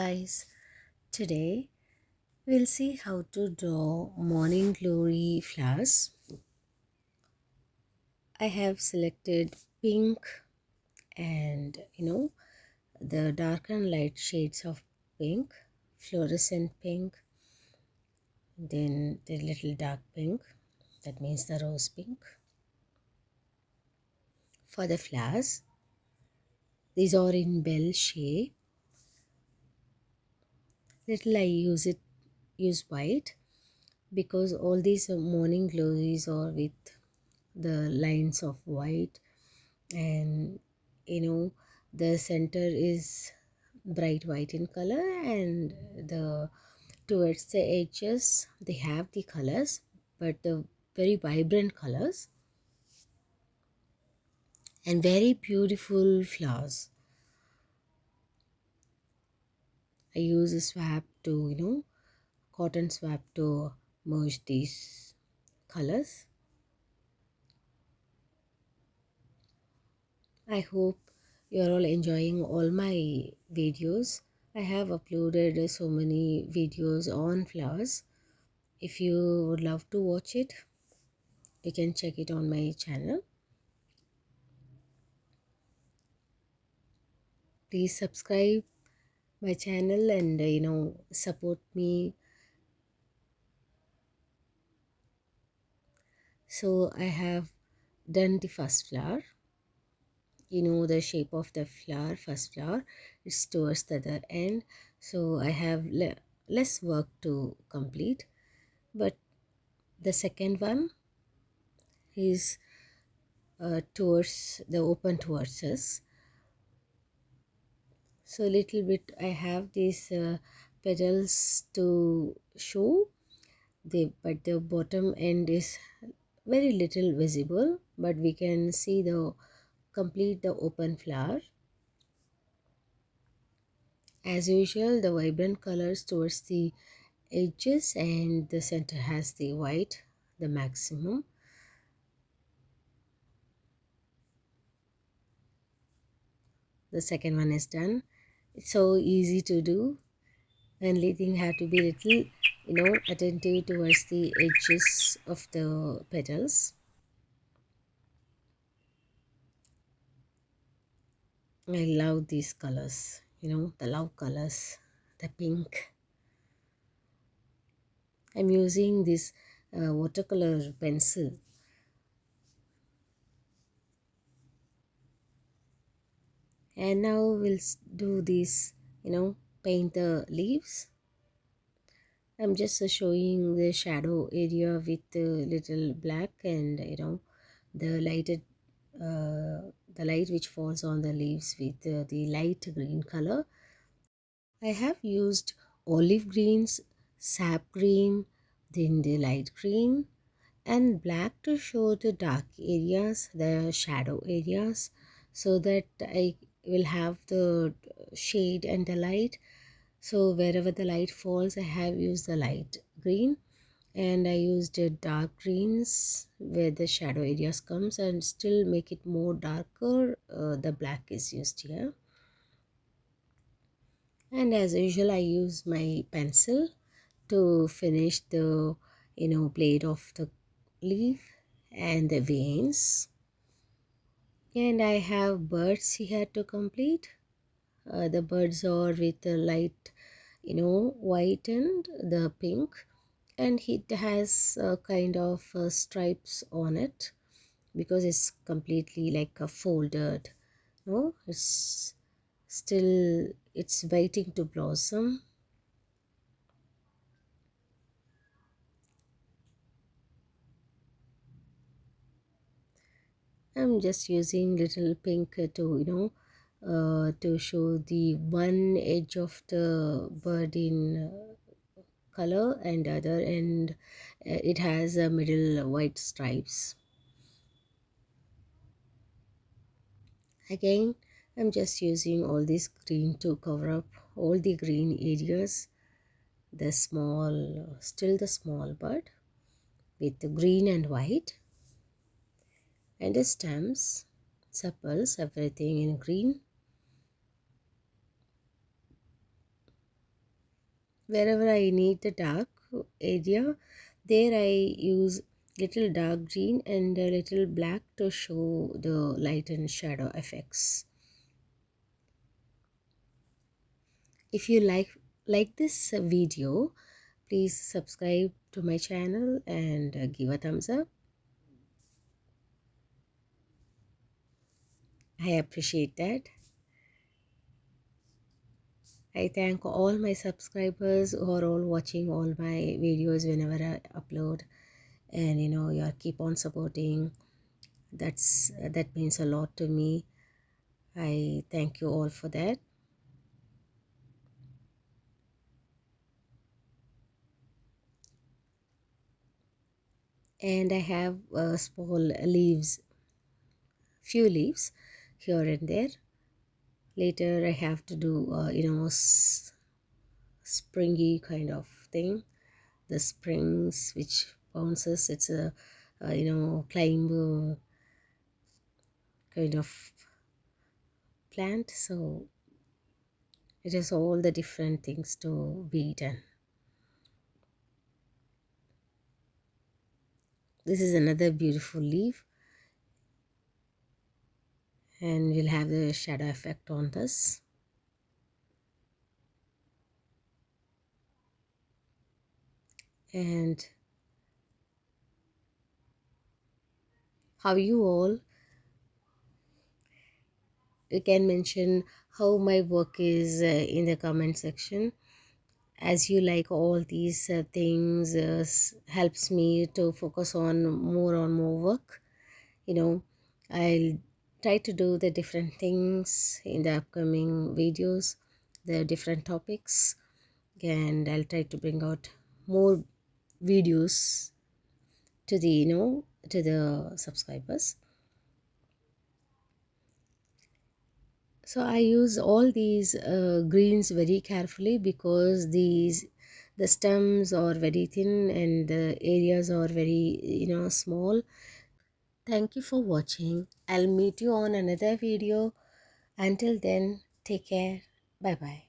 guys, today we'll see how to draw morning glory flowers. I have selected pink and the dark and light shades of pink, fluorescent pink, then the little dark pink, that means the rose pink. For the flowers, these are in bell shape. Little I use white because all these morning glories are with the lines of white, and the center is bright white in color, and the towards the edges they have the colors, but the very vibrant colors and very beautiful flowers. I use a swab to cotton swab to merge these colors. I hope you're all enjoying all my videos. I have uploaded so many videos on flowers. If you would love to watch it, you can check it on my channel. Please subscribe my channel and support me. So I have done the first flower. The shape of the flower, first flower, it's towards the other end. So I have less work to complete. But the second one is towards the open towards us. So little bit I have these petals to show, but the bottom end is very little visible, but we can see the complete the open flower. As usual, the vibrant colors towards the edges, and the center has the white, the maximum. The second one is done. It's so easy to do. Only thing have to be little attentive towards the edges of the petals. I love these colors, the love colors, the pink. I'm using this watercolor pencil. And now we'll do this, paint the leaves. I'm just showing the shadow area with the little black, and the lighted the light which falls on the leaves with the light green color. I have used olive greens, sap green, then the light green, and black to show the dark areas, the shadow areas, so that I will have the shade and the light. So wherever the light falls, I have used the light green, and I used the dark greens where the shadow areas comes, and still make it more darker, the black is used here. And as usual, I use my pencil to finish the blade of the leaf and the veins. And I have birds here to complete. The birds are with the light white and the pink, and it has a kind of stripes on it because it's completely like a folded. No, it's waiting to blossom. I'm just using little pink to show the one edge of the bird in color, and other end it has a middle white stripes. Again, I'm just using all this green to cover up all the green areas. The still the small bird with the green and white, and the stems, sepals, everything in green. wherever I need the dark area, there I use little dark green and a little black to show the light and shadow effects. If you like this video, please subscribe to my channel and give a thumbs up. I appreciate that. I thank all my subscribers who are all watching all my videos whenever I upload, and you keep on supporting. That means a lot to me. I thank you all for that. And I have small leaves, few leaves here and there. Later I have to do springy kind of thing, the springs which bounces. It's a climb kind of plant, so it is all the different things to be done. This is another beautiful leaf, and we'll have the shadow effect on this. And how you can mention how my work is in the comment section. As you like all these things helps me to focus on more work. I'll try to do the different things in the upcoming videos, the different topics, and I'll try to bring out more videos to the subscribers. So I use all these greens very carefully because the stems are very thin and the areas are very small. Thank you for watching. I'll meet you on another video. Until then, take care. Bye bye.